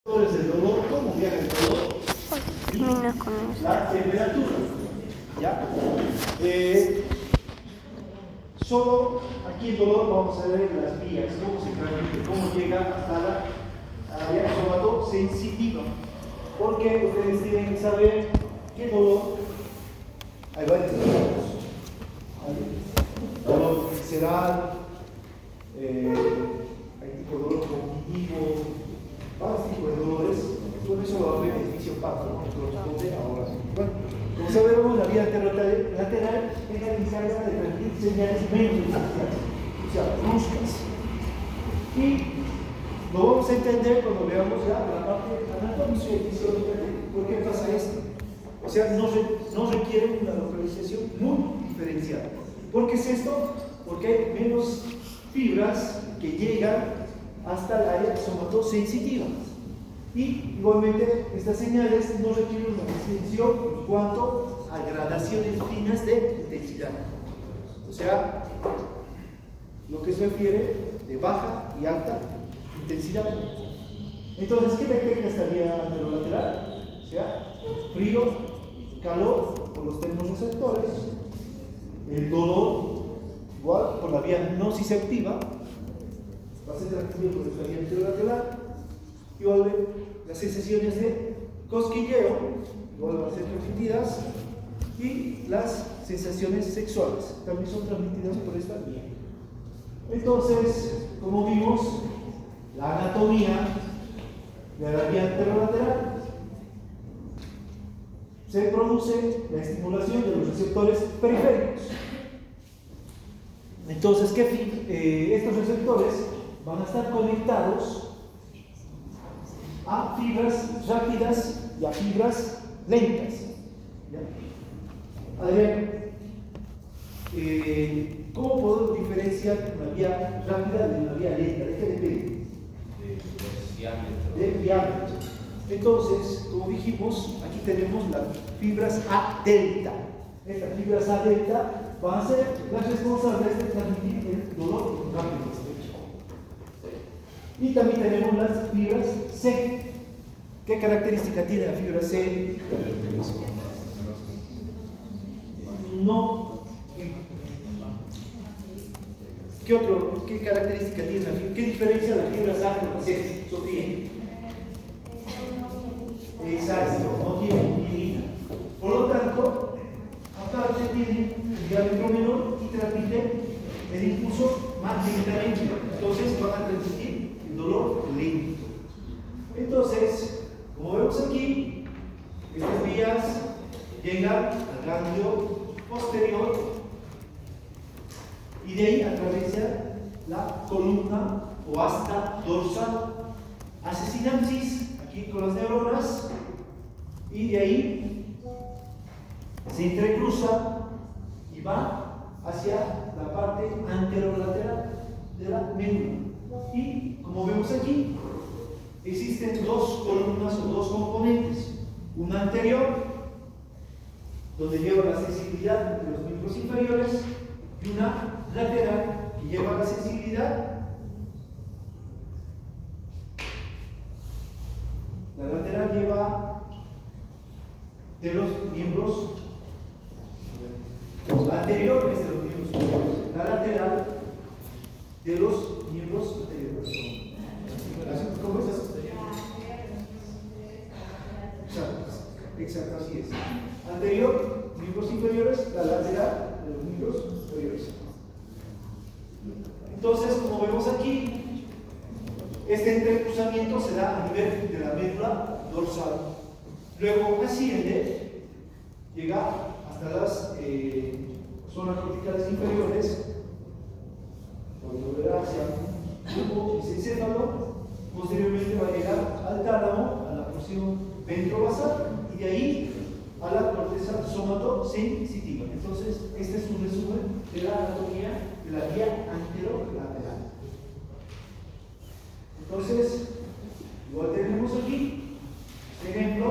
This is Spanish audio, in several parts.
Entonces el dolor, ¿cómo viaja el dolor? Termina con eso. La temperatura. ¿Ya? Solo aquí el dolor vamos a ver las vías, cómo se transmite, cómo llega hasta la área somatosensitiva. Porque ustedes tienen que saber qué dolor. Hay varios dolores. Dolor visceral, hay tipo de dolor cognitivo, varios tipos de dolores. Por eso va a haber el fisiopato, ¿no? Que corresponde ahora. Bueno, como sabemos, la vía anterolateral es la que encarga de transmitir señales menos esenciales, o sea, bruscas. Y lo vamos a entender cuando veamos ya la parte anatómica y fisiológica de por qué pasa esto. O sea, no requiere una localización muy diferenciada. ¿Por qué es esto? Porque hay menos fibras que llegan hasta el área somatosensitiva. Y igualmente estas señales no requieren una distinción en cuanto a gradaciones finas de intensidad. O sea, lo que se refiere de baja y alta intensidad. Entonces, ¿qué detecta esta vía anterolateral? O sea, frío, calor por los termorreceptores, el dolor, igual por la vía nociceptiva, va a ser transmitido por esta vía anterolateral. Igual las sensaciones de cosquilleo, igual van a ser transmitidas, y las sensaciones sexuales también son transmitidas por esta vía. Entonces, como vimos, la anatomía de la vía anterolateral se produce la estimulación de los receptores periféricos. Entonces, estos receptores van a estar conectados a fibras rápidas y a fibras lentas. ¿Ya? Adrián, ¿cómo podemos diferenciar una vía rápida de una vía lenta? ¿De qué depende? Del diámetro. Entonces, como dijimos, aquí tenemos las fibras A delta. Estas fibras A delta van a ser las responsables de transmitir el dolor rápido. Y también tenemos las fibras C. ¿Qué característica tiene la fibra C? No. ¿Qué característica tiene la fibra? ¿Qué diferencia la fibra A con la C? Sofía. Exacto, no tiene mielina. Por lo tanto, aparte tiene un diámetro menor y transmite el impulso más lentamente. Entonces van a transmitir el dolor lento. Entonces, como vemos aquí, estas vías llegan al ganglio posterior y de ahí atraviesan la columna o asta dorsal, hace sinapsis aquí con las neuronas y de ahí se entrecruza y va hacia la parte anterolateral de la médula. Y como vemos aquí, existen dos columnas o dos componentes, una anterior, donde lleva la sensibilidad entre los miembros inferiores, y una lateral, que lleva la sensibilidad. La lateral lleva de los miembros, la anterior es de los miembros superiores, la lateral de los miembros anteriores. ¿Cómo es eso? Exacto, así es. Anterior, miembros inferiores, la lateral de los miembros superiores. Entonces, como vemos aquí, este entrecruzamiento se da a nivel de la médula dorsal. Luego asciende, llega hasta las zonas corticales inferiores, volverá hacia el tubo mesencéfalo. Posteriormente va a llegar al tálamo, a la porción ventrobasal, y de ahí a la corteza somatosensitiva. Entonces, este es un resumen de la anatomía de la vía anterolateral. Entonces, igual tenemos aquí, este ejemplo,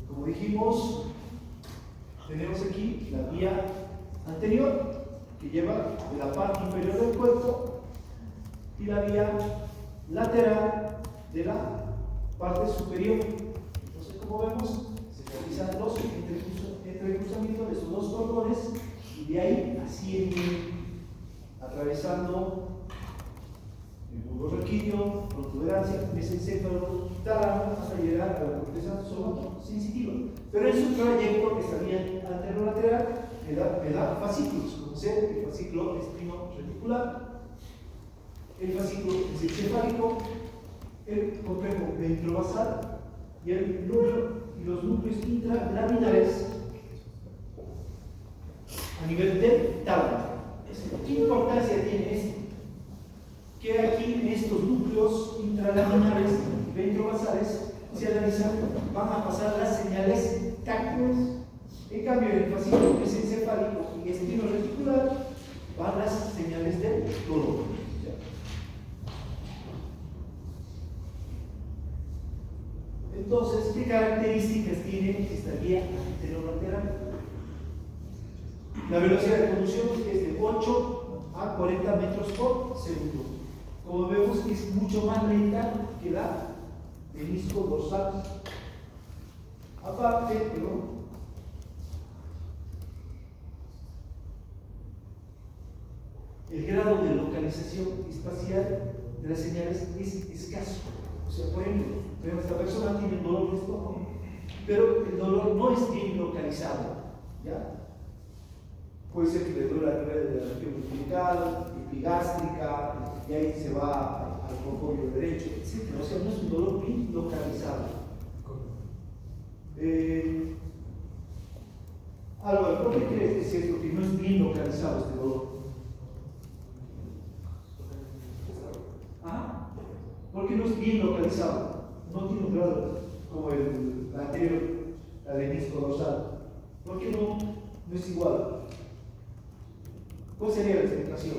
como dijimos, tenemos aquí la vía anterior, que lleva de la parte inferior del cuerpo, y la vía lateral de la parte superior. Entonces, como vemos, se realizan los entrecruzamientos de estos dos cordones y de ahí ascienden atravesando el bulbo raquídeo, protuberancia, mesencéfalo, tálamo, hasta llegar a la corteza somatosensitiva. Pero en su trayecto que estaría anterolateral me da fascículos, como ser el fascículo espino-reticular, el fascículo mesencefálico, el complejo ventrobasal y el núcleo y los núcleos intralaminares a nivel del tálamo. ¿Qué importancia tiene esto? Que aquí en estos núcleos intralaminares y ventrobasales se analizan, van a pasar las señales táctiles. En cambio, en el fascículo mesencefálico y espino-reticular van las señales del dolor. Entonces, ¿qué características tiene esta guía anterolateral? La velocidad de conducción es de 8 a 40 metros por segundo. Como vemos, es mucho más lenta que la menisco dorsal. Aparte, el grado de localización espacial de las señales es escaso. O sea, por ejemplo, esta persona tiene dolor de estómago, pero el dolor no es bien localizado. ¿Ya? Puede ser que le duele a nivel de la región umbilical, epigástrica, y ahí se va al concordio derecho, etc. O sea, no es un dolor bien localizado. Álvaro, ¿por qué crees que es cierto que no es bien localizado este dolor? ¿Ah? ¿Por qué no es bien localizado? No tiene un grado como el anterior, la de menisco dorsal. ¿Por qué no es igual? ¿Cuál sería la explicación?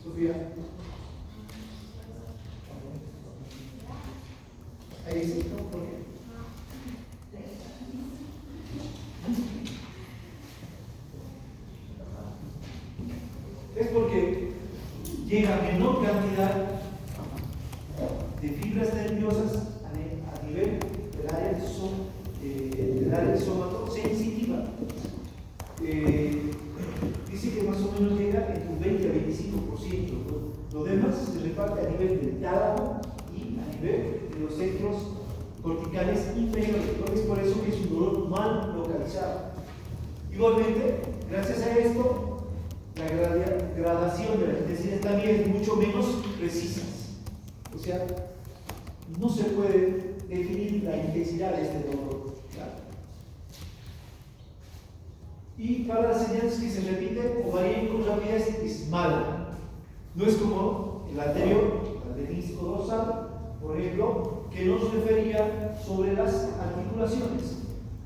Sofía. Ahí sí, ¿no? ¿Por qué? Es porque llega menor cantidad de fibras nerviosas a nivel del área somatosensitiva. Dice que más o menos llega entre un 20 a 25%. Lo demás se reparte a nivel del tálamo y a nivel de los centros corticales inferiores. Es por eso que es un dolor mal localizado. Igualmente, gracias a esto, la gradación de la intensidad también es mucho menos precisa. O sea, no se puede definir la intensidad de este dolor. ¿Claro? Y para las señales que se repiten o varían con rapidez es mala. No es como el anterior, el menisco dorsal, por ejemplo, que nos refería sobre las articulaciones.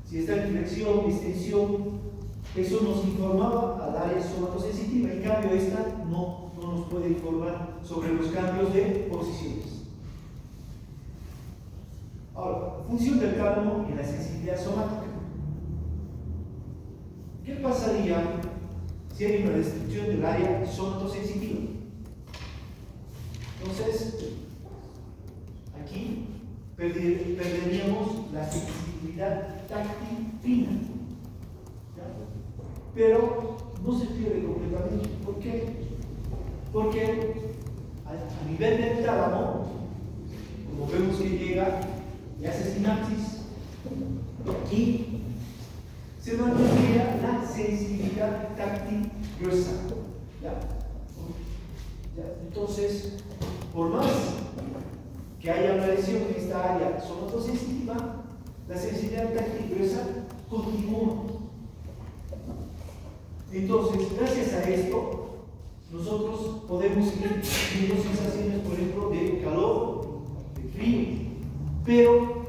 Si está en flexión, extensión, eso nos informaba al área somatosensitiva. En cambio, esta no nos puede informar sobre los cambios de posiciones. Ahora, función del tálamo y la sensibilidad somática. ¿Qué pasaría si hay una destrucción del área somatosensitiva? Entonces, aquí perderíamos la sensibilidad táctil fina. ¿Ya? Pero no se pierde completamente. ¿Por qué? Porque a nivel del tálamo, como vemos que llega y hace sinapsis, y se mantendría la sensibilidad táctil gruesa. ¿Ya? Entonces, por más que haya una lesión en esta área somatosensitiva, la sensibilidad táctil gruesa continúa. Entonces, gracias a esto, nosotros podemos ir viendo sensaciones, por ejemplo, de calor, de frío. Pero,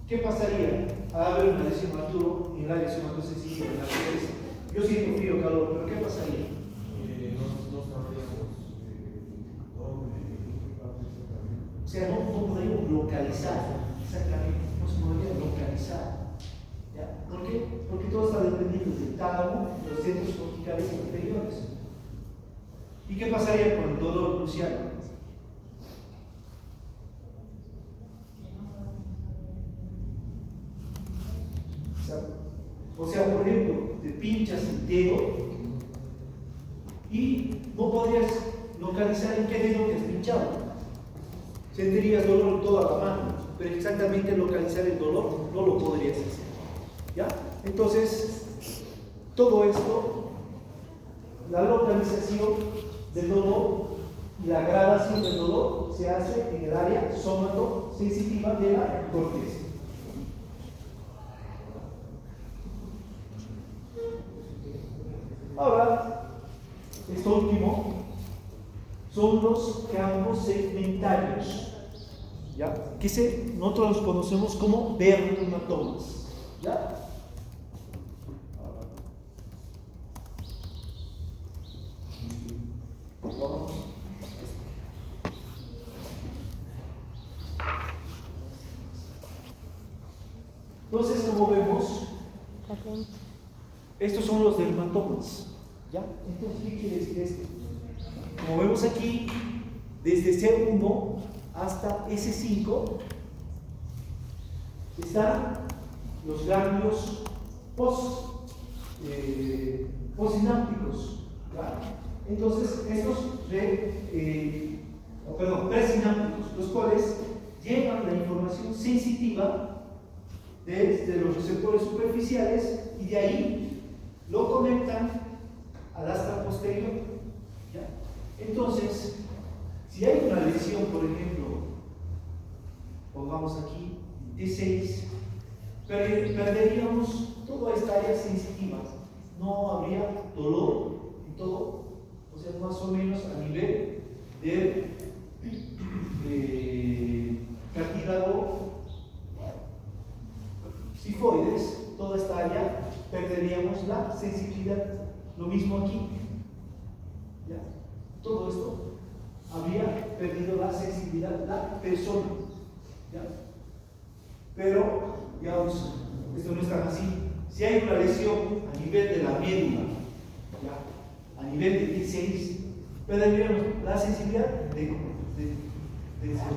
¿qué pasaría al haber una lesión Arturo en el área somatosensitiva, en la cabeza? Yo siento frío, calor, pero ¿qué pasaría? O sea, no podríamos localizar exactamente, no se podría localizar. ¿Ya? ¿Por qué? Porque todo está dependiendo del tálamo y los centros corticales inferiores. ¿Y qué pasaría con el dolor crucial? O sea, por ejemplo, te pinchas el dedo y no podrías localizar en qué dedo te has pinchado. Sentirías dolor en toda la mano, pero exactamente localizar el dolor no lo podrías hacer. ¿Ya? Entonces, todo esto, la localización del dolor y la gradación del dolor se hace en el área somatosensitiva de la corteza. Ahora, esto último son los campos segmentarios, ¿ya? Que nosotros los conocemos como dermatomas, ¿ya? Vamos. Entonces, como vemos, estos son los dermatomas, ¿ya? Entonces, ¿qué quiere decir esto? Como vemos aquí, desde C1 hasta S5 están los ganglios postsinápticos, ¿ya? Entonces, estos presinápticos, los cuales llevan la información sensitiva desde los receptores superficiales y de ahí lo conectan al asta posterior, ¿ya? Entonces, si hay una lesión, por ejemplo, pongamos aquí T6, perderíamos toda esta área sensitiva, no habría dolor y todo, o sea, más o menos a nivel del cartílago sifoides, toda esta área perderíamos la sensibilidad. Lo mismo aquí, ¿ya? Todo esto habría perdido la sensibilidad la persona, ¿ya? Pero, digamos, esto no es tan así. Si hay una lesión a nivel de la médula, ¿ya? A nivel de T6, perderíamos la sensibilidad del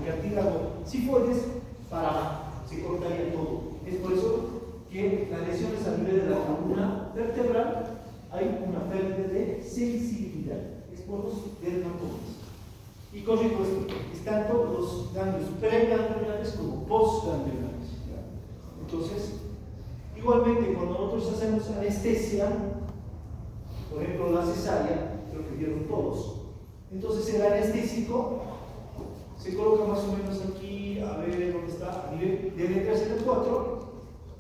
cartílago sifoides para abajo, se cortaría todo. Es por eso que las lesiones a nivel de la columna vertebral hay una pérdida de sensibilidad. Es por los dermatomas. Y corrijo esto, están todos los ganglios preganglionares como postganglionares. Entonces, igualmente cuando nosotros hacemos anestesia, por ejemplo la cesárea, creo que vieron todos, entonces el anestésico se coloca más o menos aquí, a ver dónde está, a nivel de letra 04,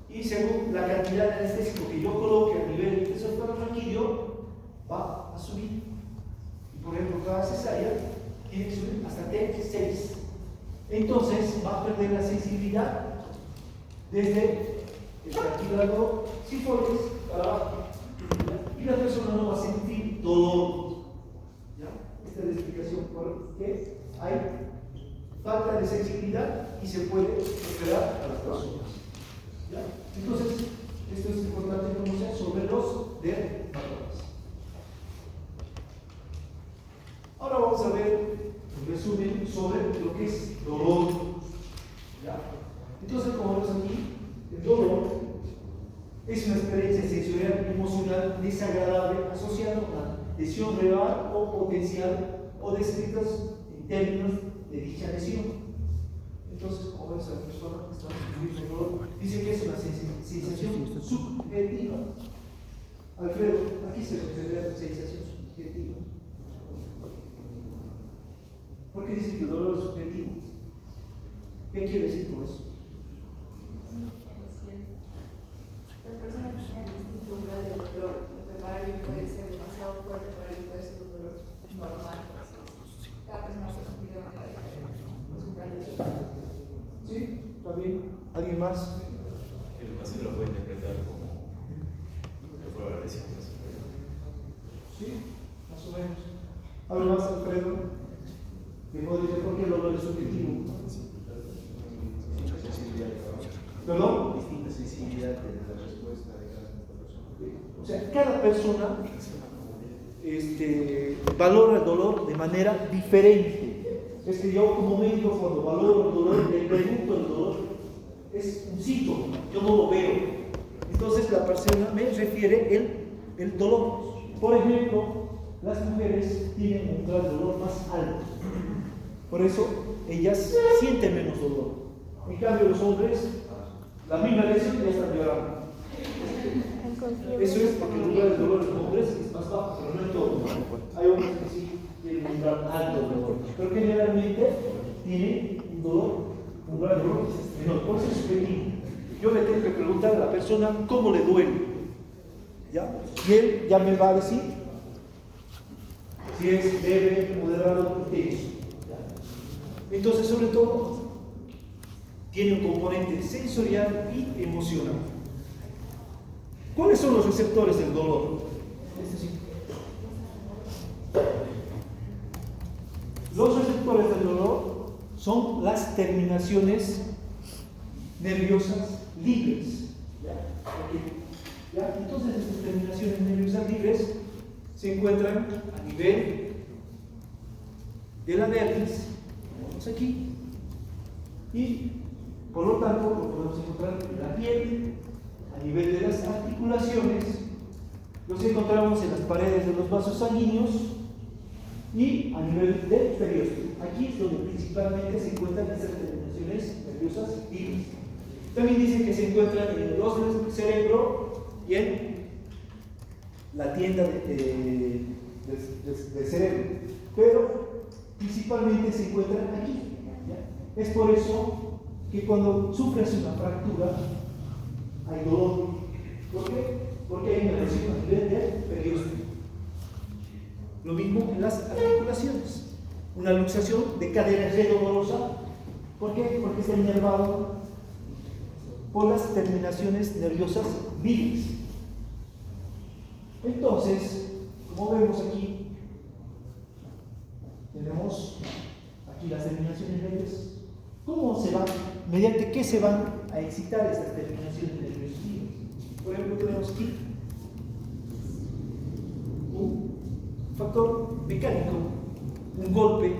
y según la cantidad de anestésico que yo coloque a nivel del esofagofranquillo, va a subir. Y por ejemplo, cada cesárea tiene que subir hasta T6. Entonces va a perder la sensibilidad desde el cartílago sifoides para abajo. Y la persona no va a sentir dolor. ¿Ya? Esta es la explicación por qué hay falta de sensibilidad y se puede operar a las personas. ¿Ya? Entonces, esto es importante conocer sobre los dermatomas. Ahora vamos a ver un resumen sobre lo que es dolor. ¿Ya? Entonces, como vemos aquí, el dolor es una experiencia sensorial y emocional desagradable asociada a una lesión real o potencial o descritas en términos de dicha lesión. Entonces, como vemos, la persona que está sufriendo dolor dice que es una sensación subjetiva. Alfredo, aquí se refiere a sensación subjetiva. ¿Por qué dice que el dolor es subjetivo? ¿Qué quiere decir con eso? La persona que tiene distinto grado de dolor, lo que para alguien puede ser demasiado fuerte, para alguien puede ser un dolor normal. Cada persona se sentirá de manera diferente. ¿Sí? ¿Está bien? ¿Alguien más? El paciente lo puede interpretar como que fue la lesión. Sí, más o menos. ¿Algo más, Alfredo? ¿Me puede decir por qué el dolor es subjetivo? ¿Perdón? Distinta sensibilidad de la respuesta de cada persona. O sea, cada persona valora el dolor de manera diferente. Es que yo como médico cuando valoro el dolor, le pregunto el dolor, es un síntoma, yo no lo veo. Entonces la persona me refiere el dolor. Por ejemplo, las mujeres tienen un grado de dolor más alto. Por eso ellas sienten menos dolor. En cambio los hombres, la misma lesión ya están llorando. Eso es porque el umbral del dolor de los hombres es más bajo, pero no en todo. Hay hombres que sí tienen un umbral alto de dolor, pero generalmente tienen un umbral de dolor menor, por eso es pequeño. Yo le tengo que preguntar a la persona cómo le duele, ¿ya? Y él ya me va a decir si es leve, moderado, intenso. ¿Ya? Entonces, sobre todo, tiene un componente sensorial y emocional. ¿Cuáles son los receptores del dolor? Los receptores del dolor son las terminaciones nerviosas libres. ¿Ya? Entonces, estas terminaciones nerviosas libres se encuentran a nivel de la dermis, vamos aquí, y por lo tanto lo podemos encontrar en la piel, a nivel de las articulaciones, los encontramos en las paredes de los vasos sanguíneos y a nivel del periósteo. Aquí es donde principalmente se encuentran estas terminaciones nerviosas libres. También dice que se encuentran en los del cerebro y en la tienda del cerebro, pero principalmente se encuentran aquí. ¿Ya? Es por eso que cuando sufres una fractura hay dolor. ¿Por qué? Porque hay una lesión a nivel del periósteo. Lo mismo en las articulaciones. Una luxación de cadera es dolorosa. ¿Por qué? Porque está inervado por las terminaciones nerviosas libres. Entonces, como vemos aquí, tenemos aquí las terminaciones nerviosas. ¿Cómo se van? ¿Mediante qué se van a excitar estas terminaciones nerviosas libres? Por ejemplo, tenemos aquí un factor mecánico, un golpe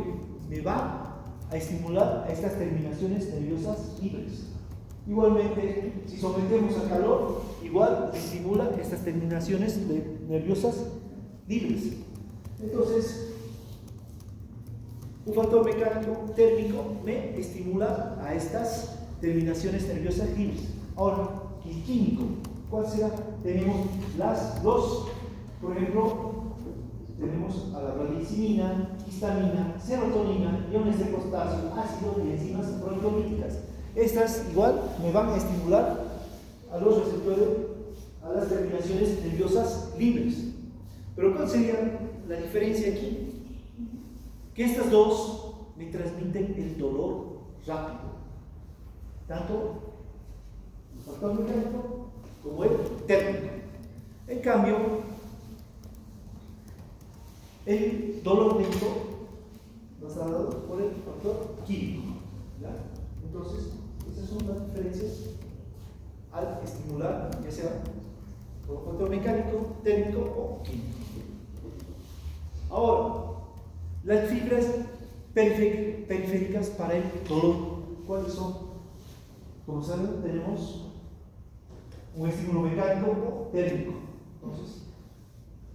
me va a estimular a estas terminaciones nerviosas libres. Igualmente, si sometemos a calor, igual estimula estas terminaciones nerviosas libres. Entonces, un factor mecánico térmico me estimula a estas terminaciones nerviosas libres. Ahora, el químico, ¿cuál será? Tenemos las dos, por ejemplo, tenemos a la radicinina, histamina, serotonina, iones de potasio, ácido y enzimas proteolíticas. Estas igual me van a estimular a los receptores, a las terminaciones nerviosas libres. Pero ¿cuál sería la diferencia aquí? Que estas dos me transmiten el dolor rápido, tanto el factor mecánico como el térmico. En cambio, el dolor lento va a estar dado por el factor químico. ¿Ya? Entonces, esas son las diferencias al estimular, ya sea por factor mecánico, térmico o químico. Ahora, las fibras periféricas para el dolor, ¿cuáles son? Como saben, tenemos un estímulo mecánico o térmico. Entonces,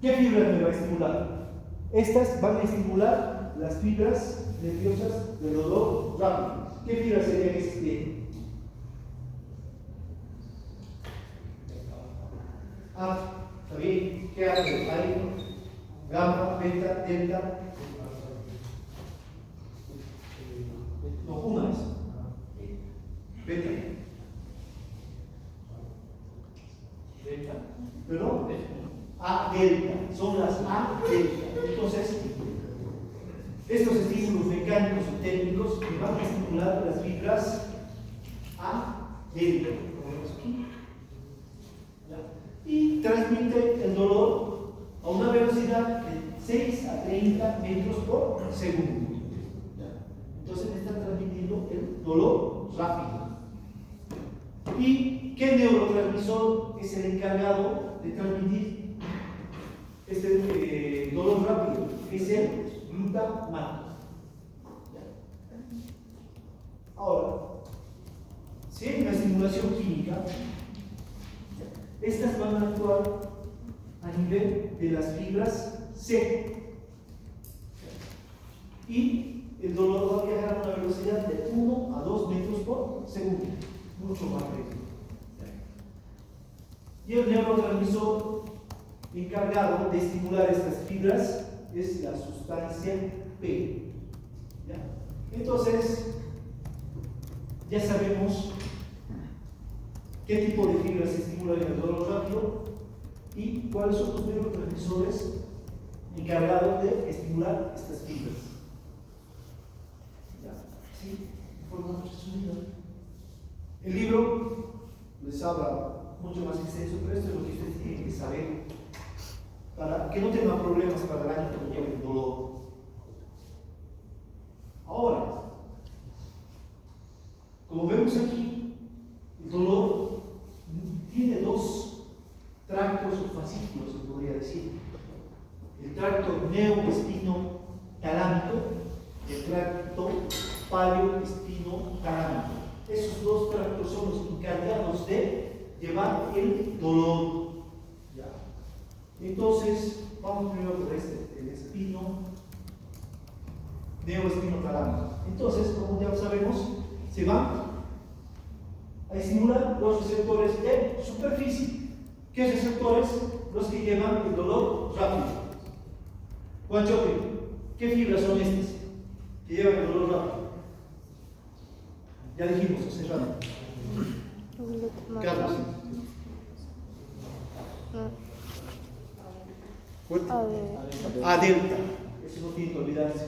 ¿qué fibras me va a estimular? Estas van a estimular las fibras nerviosas del dolor rápido. ¿Qué fibras serían esas que tienen? ¿Está bien? ¿Qué hace? Hay gamma, beta, delta. No, una es beta. Beta. Perdón. A delta. Son las A delta. Entonces, estos estímulos mecánicos y técnicos me van a estimular las fibras A delta. Y transmite el dolor a una velocidad de 6 a 30 metros por segundo. Entonces me está transmitiendo el dolor rápido. ¿Y qué neurotransmisor es el encargado de transmitir dolor rápido, es el glutamato. Ahora, si hay una estimulación química, estas van a actuar a nivel de las fibras C. Y el dolor va a viajar a una velocidad de 1 a 2 metros por segundo, mucho más rápido. Y el neurotransmisor encargado de estimular estas fibras es la sustancia P. ¿Ya? Entonces, ya sabemos qué tipo de fibras estimulan el dolor rápido y cuáles son los neurotransmisores encargados de estimular estas fibras. ¿Ya? ¿Sí? De forma más resumida. El libro les habla mucho más extenso, pero esto es lo que ustedes tienen que saber para que no tengan problemas para el año cuando lleven dolor. Ahora, como vemos aquí, el dolor tiene dos tractos o fascículos, se podría decir. El tracto neuroespino-talámico y el tracto paleo-espino-talámico. Esos dos tractos son los encargados de llevar el dolor. ¿Ya? Entonces, vamos primero por el espino, neuroespino-talámico. Entonces, como ya sabemos, se van a estimular los receptores de superficie. ¿Qué receptores? Los que llevan el dolor rápido. Juanchoque, ¿qué fibras son estas que llevan el dolor rápido? Ya dijimos hace rato. Carlos. Fuerte. A delta. Eso no tiene que olvidarse.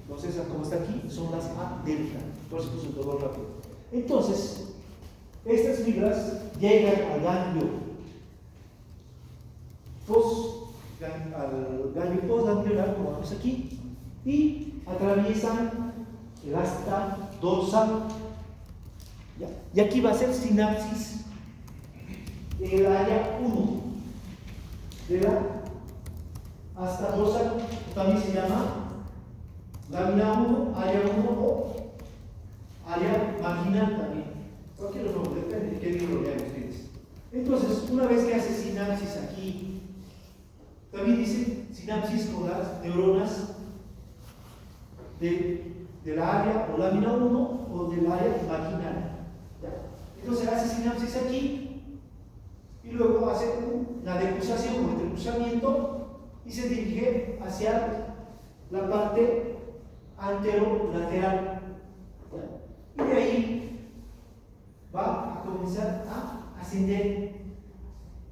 Entonces, como está aquí, son las A delta. Por eso puso el dolor rápido. Entonces, estas fibras llegan al ganglio al ganglio postganglionar, como vemos aquí, y atraviesan el asta dorsal. ¿Ya? Y aquí va a ser sinapsis del área 1 de la asta dorsal, también se llama lámina 1, área 1 o área marginal también. Cualquier nombre, depende de qué libro lean ustedes. Entonces, una vez que hace sinapsis aquí, también dice sinapsis con las neuronas de la área o lámina 1 o del área marginal. ¿Ya? Entonces hace sinapsis aquí y luego hace una decruzación o entrecruzamiento y se dirige hacia la parte anterolateral. ¿Ya? Y de ahí va a comenzar a ascender.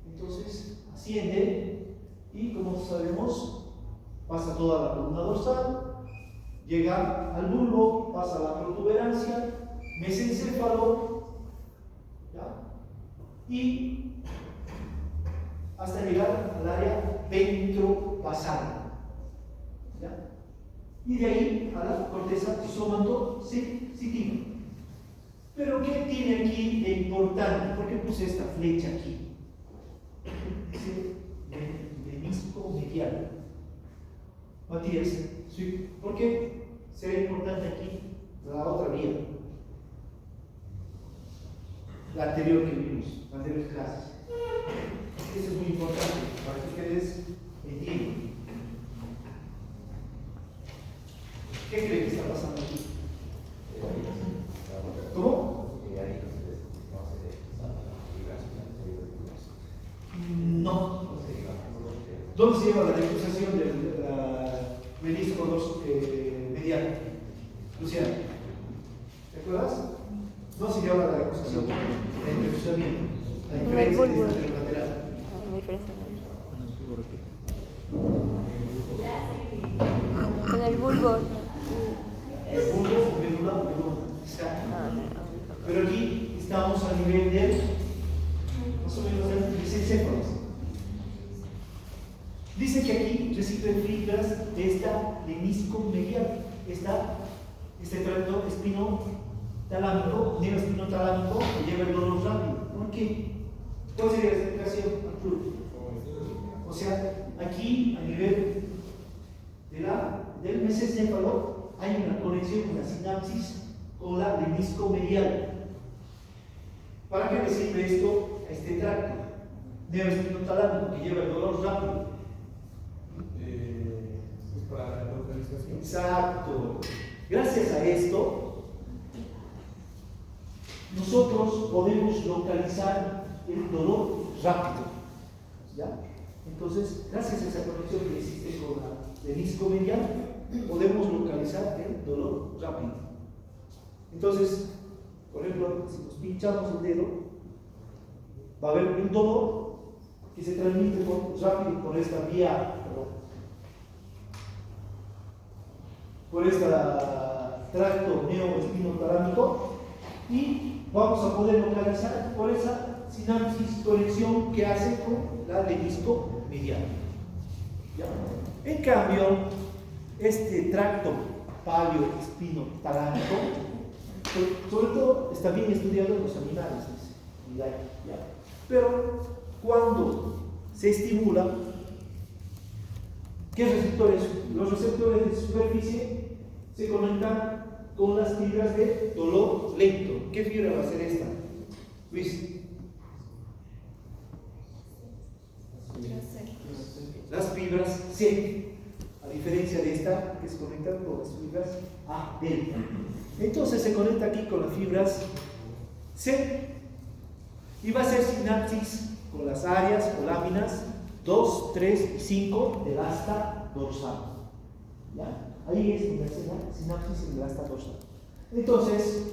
Entonces asciende y, como sabemos, pasa toda la columna dorsal, llega al bulbo, pasa la protuberancia, mesencéfalo, ¿ya? Y hasta llegar al área ventropasal, ¿ya? Y de ahí a la corteza somatosensitivo. Pero ¿qué tiene aquí de importante? ¿Por qué puse esta flecha aquí? Dice menisco medial. Matías, ¿sí? ¿Por qué será importante aquí la otra vía? La anterior que vimos, las anteriores clases. Eso es muy importante para que ustedes entiendan. ¿Qué creen que está pasando aquí? ¿Cómo? No. ¿Dónde se lleva la decruzación del menisco medial? Luciano, ¿te acuerdas? No se lleva la decruzación, el decruzamiento, la diferencia entre el lateral. Con el bulbo. El bulbo, medula, exacto. Pero aquí estamos a nivel del, más o menos, del mesencéfalo. Dice que aquí reciben fibras de esta menisco medial, este tracto espino-talámico, neuroespino-talámico que lleva el dolor rápido. ¿Por qué? ¿Cuál sería la explicación, Arturo? O sea, aquí a nivel del mesencéfalo hay una conexión, una sinapsis con la menisco medial. ¿Para qué le sirve esto a este tracto neoespinotalámico que lleva el dolor rápido? Para la localización. Exacto. Gracias a esto, nosotros podemos localizar el dolor rápido. ¿Ya? Entonces, gracias a esa conexión que existe con la menisco medial, podemos localizar el dolor rápido. Entonces, por ejemplo, si nos pinchamos el dedo, va a haber un dolor que se transmite rápido por esta vía, por este tracto neoespinotalámico, y vamos a poder localizar por esa sinapsis, conexión que hace con la menisco medial. ¿Ya? En cambio, este tracto paleoespinotalámico, sobre todo, está bien estudiado en los animales, ¿ya? Pero cuando se estimula, ¿qué receptores? Los receptores de superficie se conectan con las fibras de dolor lento. ¿Qué fibra va a ser esta? Luis. Las fibras C, a diferencia de esta que se conectan con las fibras A delta. Entonces se conecta aquí con las fibras C y va a ser sinapsis con las áreas o láminas 2, 3 y 5 del asta dorsal. ¿Ya? Ahí es donde hace la sinapsis en el asta dorsal. Entonces,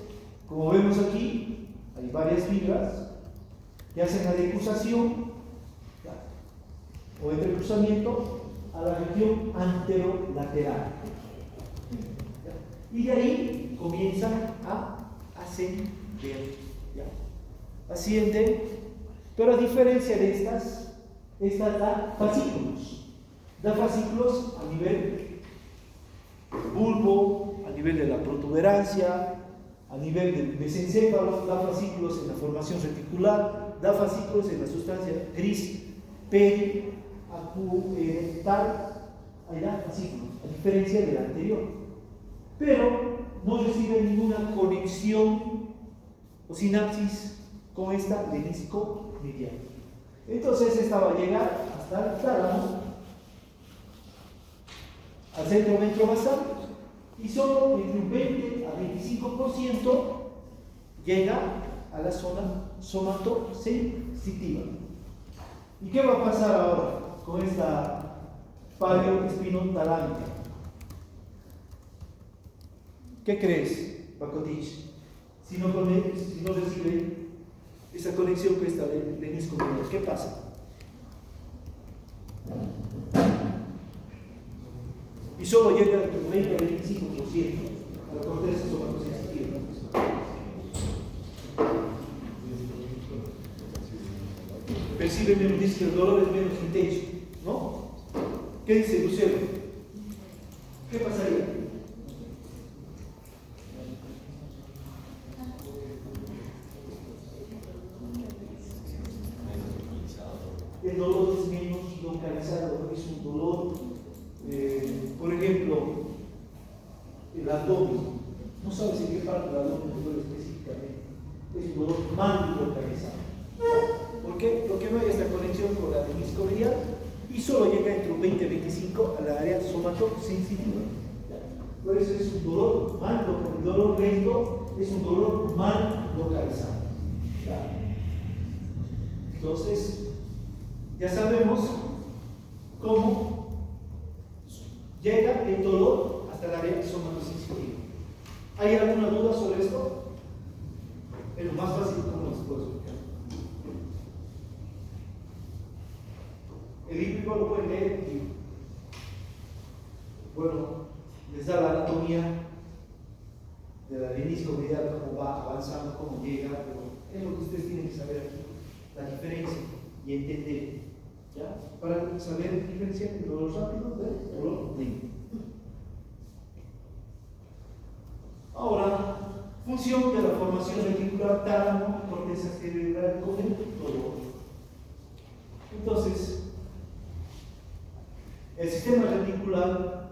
como vemos aquí, hay varias fibras que hacen la decusación o entrecruzamiento a la región anterolateral. Y de ahí comienzan a ascender. ¿Ya? Ascienden, pero a diferencia de estas da fascículos. Da fascículos a nivel bulbo, a nivel de la protuberancia, a nivel del mesencéfalo, da fascículos en la formación reticular, da fascículos en la sustancia gris periacumental, ahí da fascículos, a diferencia del anterior. Pero no recibe ninguna conexión o sinapsis con esta menisco medial. Entonces esta va a llegar hasta el tálamo, al centro ventrobasal, y solo entre un 20 a 25% llega a la zona somatosensitiva. ¿Y qué va a pasar ahora con esta paleoespinotalámica? ¿Qué crees, Pacotich? Si no recibe esa conexión con esta menisco medial, ¿qué pasa? Y solo llega entre 20 a 25% a la corteza somatosensitiva. Percibe menos, dice que el dolor es menos intenso, ¿no? ¿Qué dice Lucero? ¿Qué pasaría? El dolor es menos localizado, es un dolor, por ejemplo, el abdomen. No sabes en qué parte del abdomen duele específicamente. Es un dolor mal localizado. ¿Por qué? Porque no hay esta conexión con la menisco medial y solo llega entre un 20 y 25 a la área somatosensitiva. Por eso es un dolor mal localizado. El dolor lento es un dolor mal localizado. Entonces, ya sabemos cómo llega el dolor hasta la área somatosensitiva. ¿Hay alguna duda sobre esto? Es lo más fácil, ¿cómo les puedo explicar? El híbrido lo pueden leer y, bueno, les da la anatomía de la menisco medial, cómo va avanzando, cómo llega, pero es lo que ustedes tienen que saber aquí, la diferencia y entender, ¿ya? Para saber diferenciar el dolor rápido del dolor lento. Ahora, función de la formación reticular tálamo, corteza cerebral con el dolor. Entonces, el sistema reticular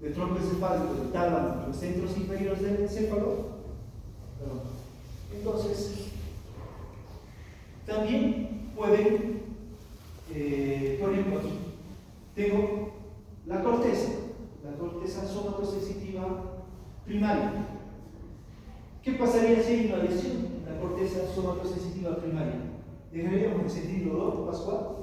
del tronco encefálico, del tálamo, los centros inferiores del encéfalo. Entonces, también pueden, por ejemplo, aquí tengo la corteza somatosensitiva primaria. ¿Qué pasaría si hay una lesión en la corteza somatosensitiva primaria? ¿Dejaríamos de sentir dolor, Pascual?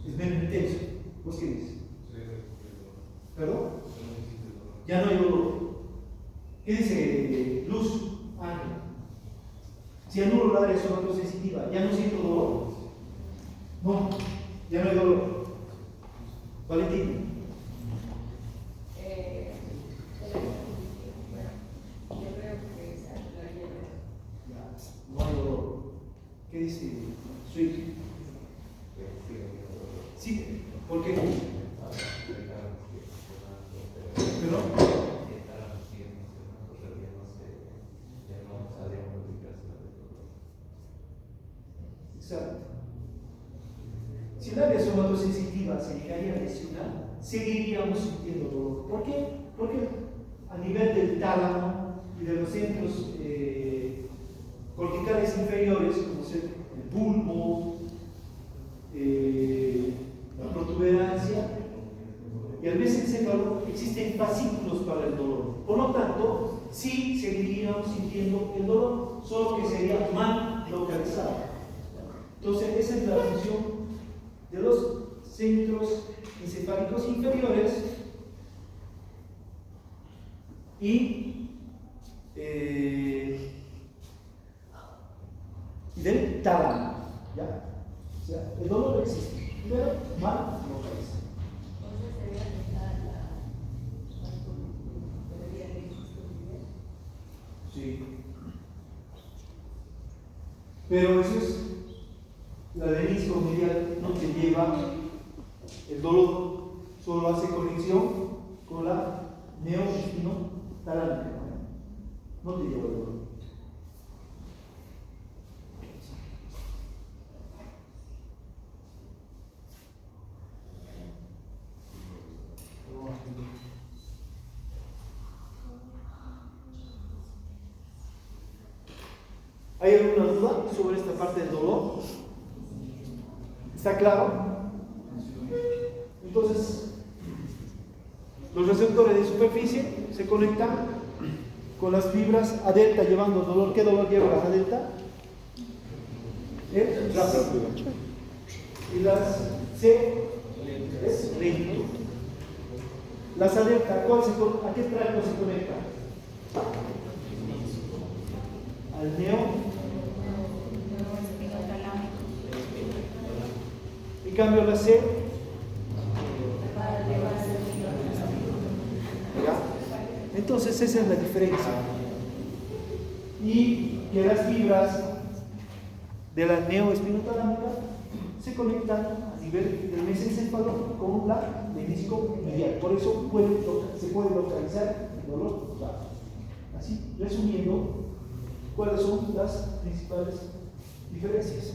Es menos intenso. ¿Vos qué dices? ¿Perdón? Ya no hay dolor. ¿Qué dice Luz? Ángel. Si anulo la área somatosensitiva, ¿ya no siento dolor? No, ya no hay dolor. Valentina. Bueno, yo creo que se aclararía. No hay dolor. ¿Qué dice Sweet? Sí, ¿por qué? ¿Perdón? Exacto. Si el área somatosensitiva se llegaría a lesionar, seguiríamos sintiendo dolor. ¿Por qué? Porque a nivel del tálamo y de los centros corticales inferiores, como ser el bulbo, la protuberancia y el mesencéfalo, existen fascículos para el dolor. Por lo tanto, sí seguiríamos sintiendo el dolor, solo que sería mal localizado. Entonces, esa es la función de los centros encefálicos inferiores y del tálamo. ¿Ya? O sea, el dolor existe, pero mal localizado. Entonces sería debería de existir. Sí. Pero eso es, la menisco medial no te lleva el dolor, solo hace conexión con la neoespinotalámica. No te lleva el dolor. ¿Hay alguna duda sobre esta parte del dolor? ¿Está claro? Entonces, los receptores de superficie se conectan con las fibras A delta llevando dolor. ¿Qué dolor lleva las A delta? El rápido. Y las C es lento. Las A delta, ¿a qué tracto se conecta? Al neo. En cambio la C, ¿ya? Entonces esa es la diferencia. Y que las fibras de la neoespinotalámica se conectan a nivel del mesencéfalo con la menisco medial. Por eso se puede localizar el dolor. Así, resumiendo, ¿cuáles son las principales diferencias?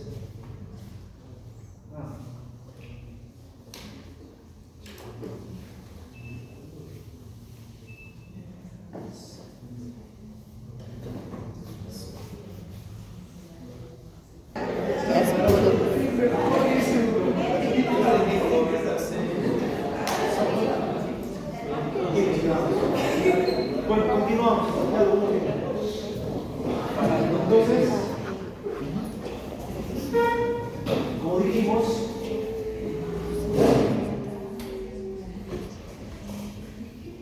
Bueno, continuamos. Entonces, como dijimos,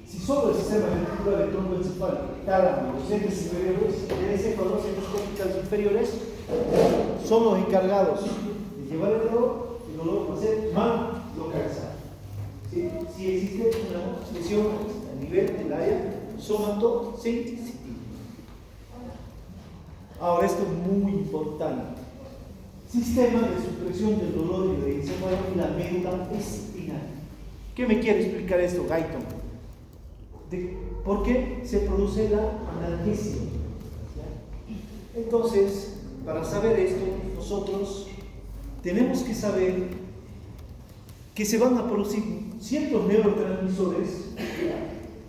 si solo el sistema reticular del tronco encefálico, tálamo, los centros inferiores, del encéfalo, los centros corticales inferiores, son los encargados de llevar el dolor va a ser mal localizado. Si existe una lesión a nivel del área somatosensitiva. Ahora, esto es muy importante. Sistema de supresión del dolor y del encéfalo y la médula espinal. ¿Qué me quiere explicar esto, Gaiton? ¿Por qué se produce la analgesia? Entonces, para saber esto, nosotros tenemos que saber que se van a producir ciertos neurotransmisores,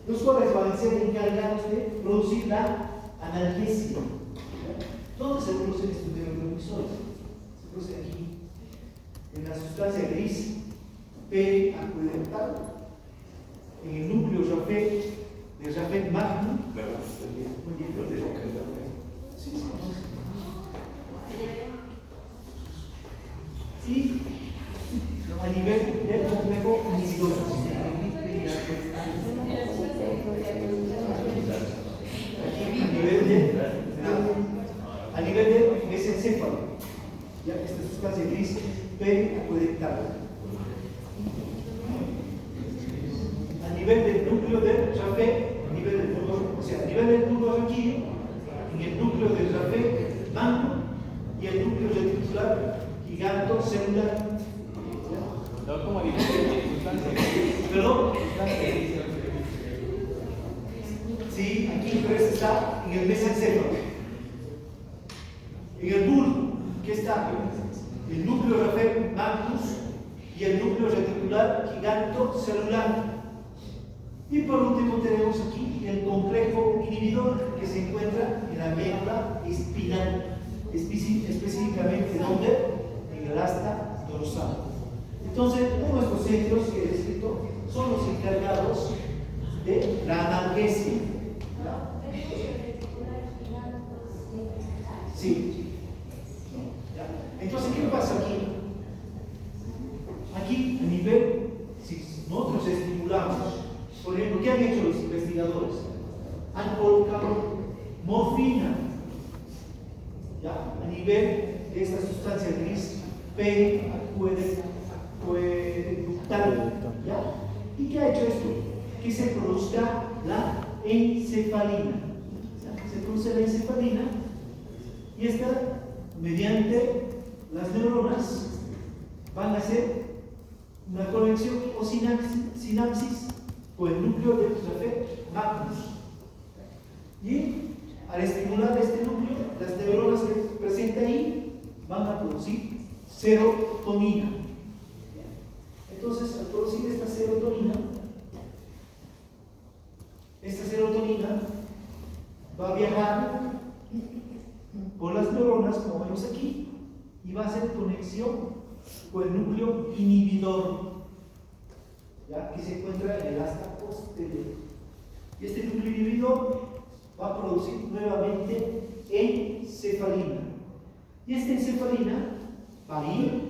los cuales van a ser encargados de producir la analgesia. ¿Dónde se producen estos neurotransmisores? Se producen aquí, en la sustancia gris periacueductal, en el núcleo de Jafet Magnum. Sí, sí. Y a nivel del complejo inhibidor. A nivel del mesencéfalo, ya esta sustancia gris periacueductal. A nivel del núcleo del Jafet, a nivel del núcleo, o sea, a nivel del núcleo raquídeo, en el núcleo del Jafet Magnum y el núcleo reticular gigantocelular. No, como diferente sustancia. ¿Perdón? Sí, aquí pero este está en el mesencéfalo. En el bulbo, ¿qué está? El núcleo Jafet Magnus y el núcleo reticular gigantocelular. Y por último tenemos aquí el complejo inhibidor que se encuentra en la médula espinal, específicamente ¿dónde? En el asta dorsal. Entonces, todos estos centros que he descrito son los encargados de la analgesia. Sí. Entonces, ¿qué pasa aquí? Aquí, a nivel, si nosotros estimulamos, por ejemplo, ¿qué han hecho los investigadores? Han colocado morfina, ¿ya? A nivel de esta sustancia gris periacueductal, ¿ya? ¿Y qué ha hecho esto? Que se produzca la encefalina. Se produce la encefalina y esta, mediante las neuronas, van a hacer una conexión o sinapsis con el núcleo del Jafet Magnus. Y al estimular este núcleo, las neuronas que presenta ahí van a producir serotonina. Entonces, al producir esta serotonina va a viajar por las neuronas, como vemos aquí, y va a hacer conexión con el núcleo inhibidor, ¿ya? Que se encuentra en el asta posterior. Y este núcleo inhibidor va a producir nuevamente encefalina. Y esta encefalina va a ir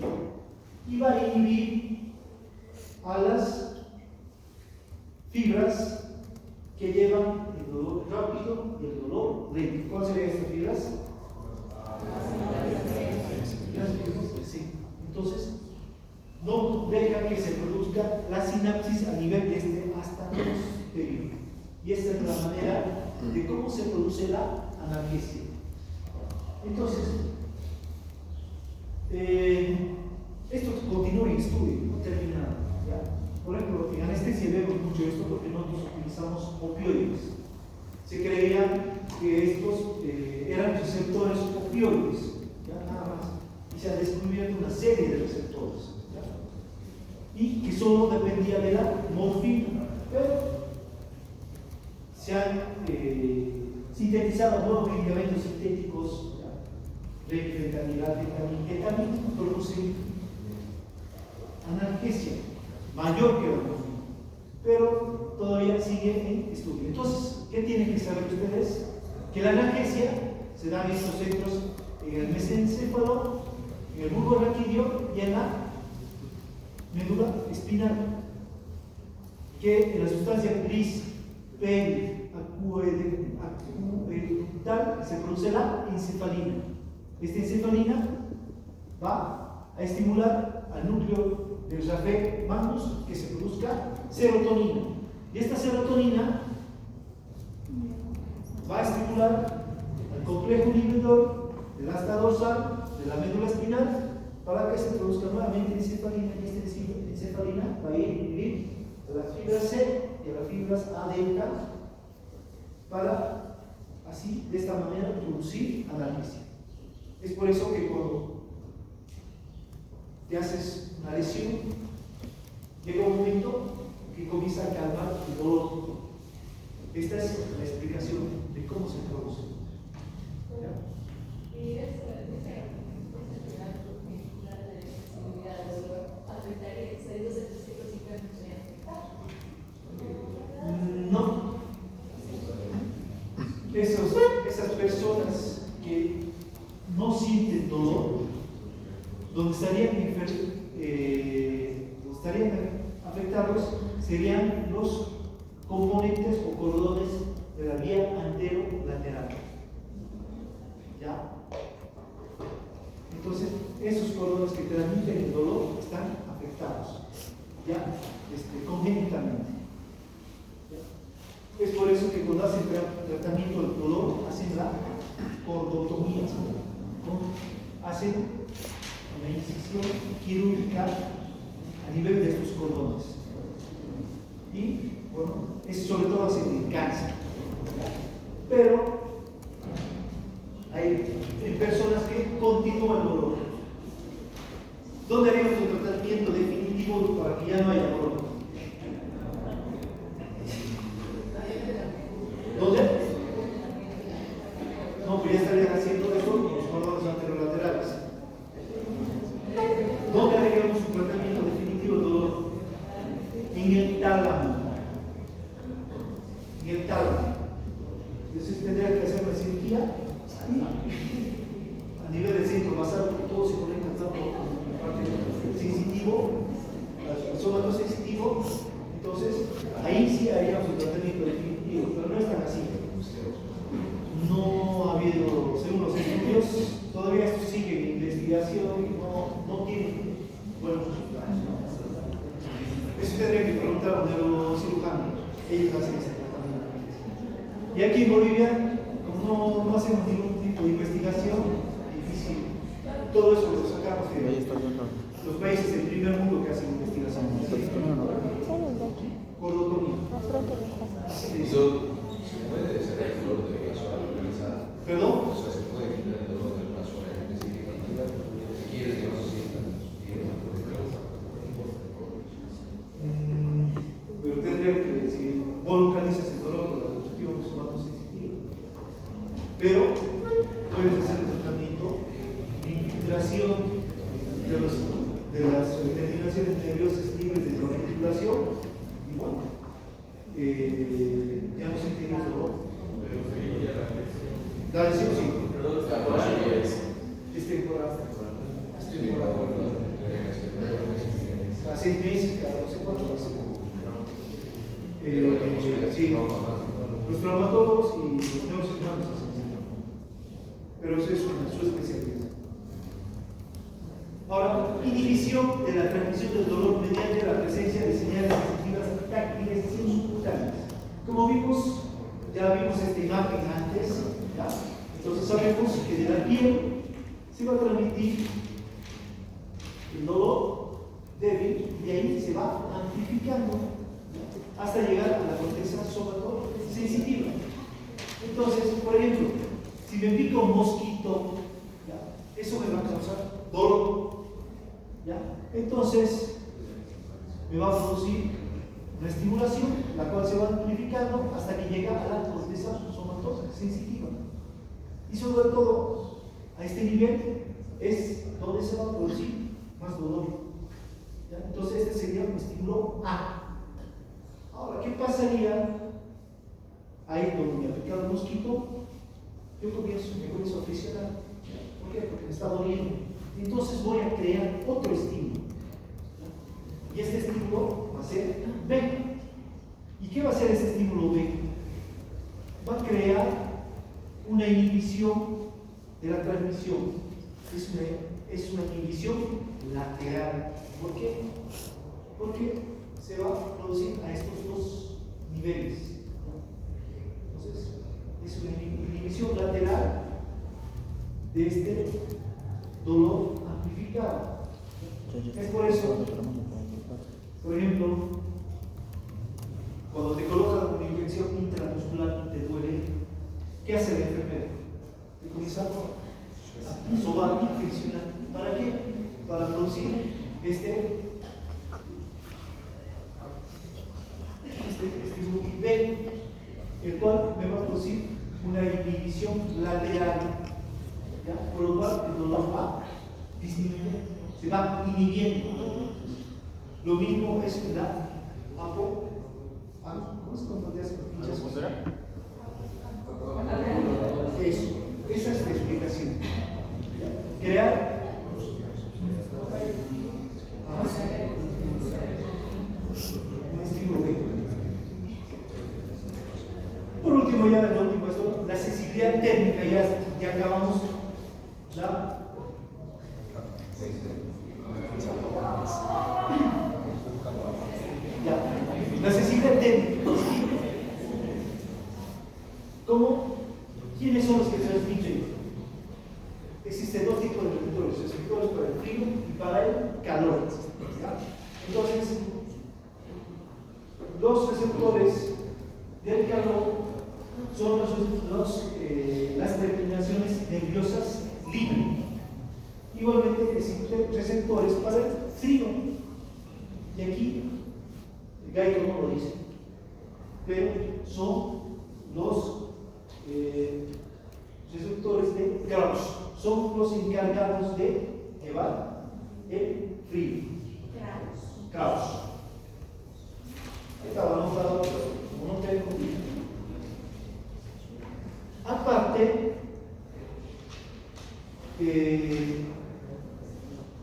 y va a inhibir a las fibras que llevan el dolor rápido y el dolor lento. ¿Cuáles serían estas fibras? Sí. Entonces, no deja que se produzca la sinapsis a nivel de este asta posterior. Y esta es la manera de cómo se produce la analgesia. Entonces, esto continúa en estudio, no terminado. ¿Ya? Por ejemplo, en anestesia vemos mucho esto porque nosotros utilizamos opioides. Se creía que estos eran receptores opioides, ¿ya? Nada más. Y se ha descubierto una serie de receptores, ¿ya? Y que solo dependía de la morfina. Pero se han sintetizado nuevos medicamentos sintéticos, fentanilal, que también producen analgesia mayor que la morfina, pero todavía sigue en estudio. Entonces, ¿qué tienen que saber ustedes? Que la analgesia se da en estos centros, en el mesencéfalo, en el bulbo raquídeo y en la médula espinal, que en la sustancia gris periacueductal se produce la encefalina. Esta encefalina va a estimular al núcleo del Jafet Magnus que se produzca serotonina. Y esta serotonina va a estimular al complejo inhibidor del asta dorsal de la médula espinal para que se produzca nuevamente encefalina. Y esta encefalina va a ir a las fibras C y a las fibras A delta para así, de esta manera, producir analgesia. Es por eso que cuando te haces una lesión, llega un momento que comienza a calmar el dolor. Esta es la explicación de cómo se produce. ¿Ya? Y esa enfermedad particular de la sensibilidad al dolor afectaría que se los ejercicios y que podrían afectar. No. Esas personas que no sienten dolor, donde estarían afectados serían los componentes o cordones de la vía antero-lateral. ¿Ya? Entonces, esos cordones que transmiten el dolor están afectados, ¿ya? Congénitamente. ¿Ya? Es por eso que cuando hacen tratamiento del dolor, hacen la cordotomía, ¿no? Hacen una incisión quirúrgica a nivel de estos cordones. Y bueno, eso sobre todo hace el cáncer. Pero hay personas que continúan el dolor. ¿Dónde haríamos un tratamiento definitivo para que ya no haya dolor? ¿Dónde? No, pues ya estarían haciendo eso con los cordones anterolaterales. ¿Dónde haríamos un tratamiento definitivo del dolor? En el tálamo. En el tálamo. Entonces tendría que hacer una cirugía a nivel del centro basal, porque todo se conecta tanto con la parte sensitivo, el somato sensitivo. Entonces, ahí sí haríamos un tratamiento definitivo, pero no es tan así. No ha habido, según los estudios, todavía esto sigue en investigación y no tiene buenos resultados. Eso tendría que preguntar a un neurocirujano. Ellos hacen ese tratamiento. Y aquí en Bolivia, como no hacemos ningún tipo de investigación, difícil. Todo eso lo sacamos de los países del primer mundo que hacen investigación. Cordotomía. Eso se puede ser el dolor de la zona localizada. ¿Perdón? O sea, se puede quitar el dolor de una zona específica. Si quieres que no se sientan pero tendría que decir, vos localizas el dolor con la construcción de somato sensitivo. Pero puedes hacer un tratamiento de infiltración de las terminaciones nerviosas libres de la articulación y bueno, ya no sentimos dolor. La lesión sí. Es temporal. Cada 6 meses, cada no sé cuánto hace. Sí, los traumatólogos y los neurocirujanos hacen eso. Pero eso es su especialidad. Ahora, inhibición de la transmisión del dolor mediante la presencia de señales sensitivas táctiles simultáneas. Como vimos, ya vimos esta imagen antes, ¿ya? Entonces sabemos que de la piel se va a transmitir el dolor débil y ahí se va amplificando hasta llegar a la corteza somatosensitiva. Entonces, por ejemplo, si me pica un mosquito, ¿ya? Eso me va a causar dolor, ¿ya? Entonces me va a producir una estimulación, la cual se va amplificando hasta que llega a la corteza somatosensitiva. Y sobre todo, a este nivel es donde se va a producir más dolor, ¿ya? Entonces este sería un estímulo A. Ahora, ¿qué pasaría ahí donde me ha picado el mosquito? Me comienzo a presionar. ¿Por qué? Porque me está doliendo. Entonces voy a crear otro estímulo. Y este estímulo va a ser B. ¿Y qué va a hacer ese estímulo B? Va a crear una inhibición de la transmisión. Es una inhibición lateral. ¿Por qué? Porque se va a producir a estos dos niveles. Entonces, es una inhibición lateral de este dolor amplificado. Es por eso, por ejemplo, cuando te colocan una inyección intramuscular y te duele, ¿qué hace el enfermero? Te comienza a sobar y friccionar. ¿Para qué? Para producir este movimiento B, el cual me va a producir una inhibición lateral, ¿ya? Por lo cual el dolor va disminuyendo, se va inhibiendo. Lo mismo es en la ¿cómo es cuando te hacen pinchas? Eso, esa es la explicación. Crear un estímulo B. Por último, ya lo último, esto, la sensibilidad térmica, ya acabamos la la sensibilidad térmica. ¿Cómo? ¿Quiénes son los que transmiten? Existen dos tipos de receptores: receptores para el frío y para el calor. ¿Ya? Entonces, los receptores del calor son las terminaciones nerviosas libres. Igualmente existen receptores para el frío. Y aquí, Geiger no lo dice, pero son los receptores de Krauss. Son los encargados de llevar el frío. Krauss. Estaba anotado, como no tengo. Aparte,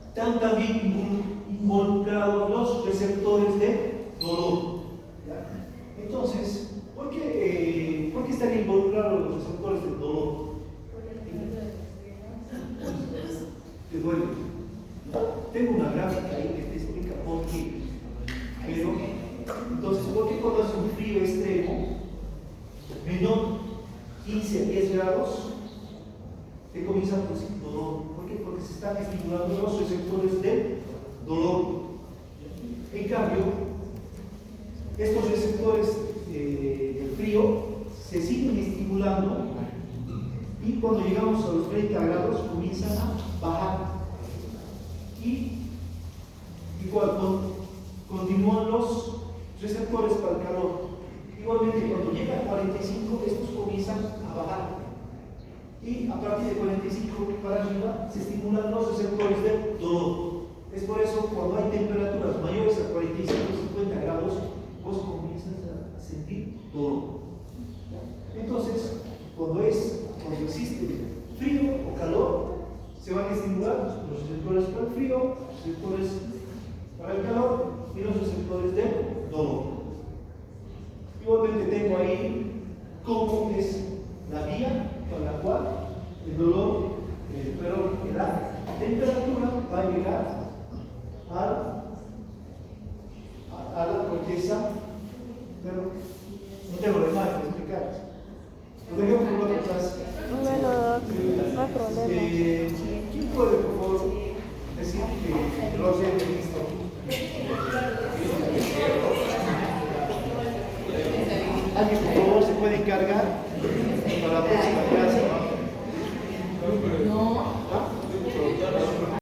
están también involucrados los receptores de dolor. ¿Ya? Entonces, ¿por qué están involucrados los receptores del dolor? ¿Te duele? Tengo una gráfica ahí que te explica por qué. Pero, entonces, ¿por qué cuando hace un frío extremo menor 15 a 10 grados te comienza a producir dolor? ¿Por qué? Porque se están estimulando los receptores del dolor. En cambio, estos receptores del frío se siguen estimulando y cuando llegamos a los 30 grados comienzan a bajar. Y cuando continúan los receptores para el calor. Igualmente, cuando llega a 45, estos comienzan a bajar. Y a partir de 45 para arriba se estimulan los receptores del dolor. Es por eso cuando hay temperaturas mayores a 45 o 50 grados, vos comienzas a sentir dolor. Entonces, cuando existe frío o calor, se van a estimular los receptores para el frío, los receptores para el calor y los receptores del dolor. Igualmente tengo ahí cómo es la vía con la cual el dolor, la temperatura va a llegar a la corteza, pero no tengo la imagen de explicar. Lo dejemos por otra clase. No hay problema. ¿Quién puede, por favor, decir que lo haya visto? ¿Alguien, por favor, se puede encargar para la próxima clase? No.